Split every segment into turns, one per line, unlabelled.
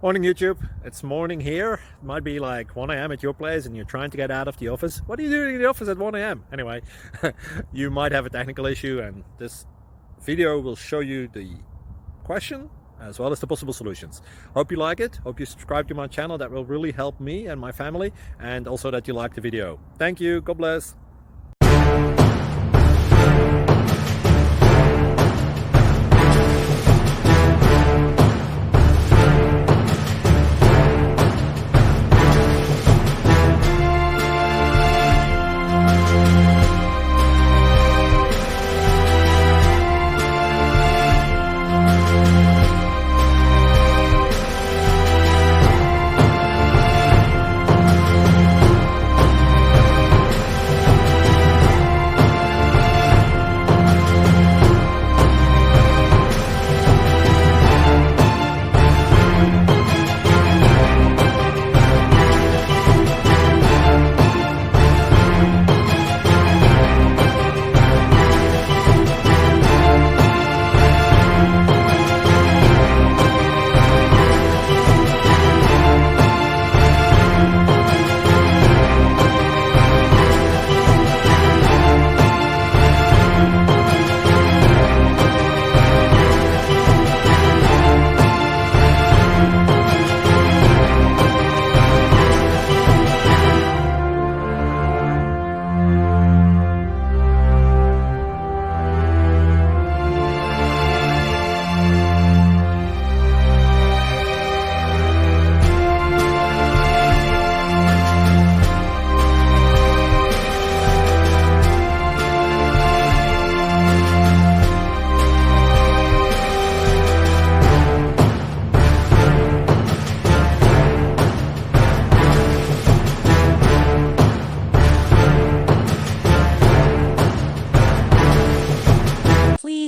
Morning YouTube, it's morning here. It might be like 1 a.m. at your place and you're trying to get out of the office. What are you doing in the office at 1 a.m.? Anyway, you might have a technical issue and this video will show you the question as well as the possible solutions. Hope you like it, hope you subscribe to my channel. That will really help me and my family, and also that you like the video. Thank you, God bless.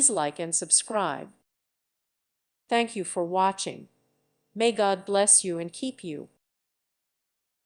Please like and subscribe. Thank you for watching. May God bless you and keep you.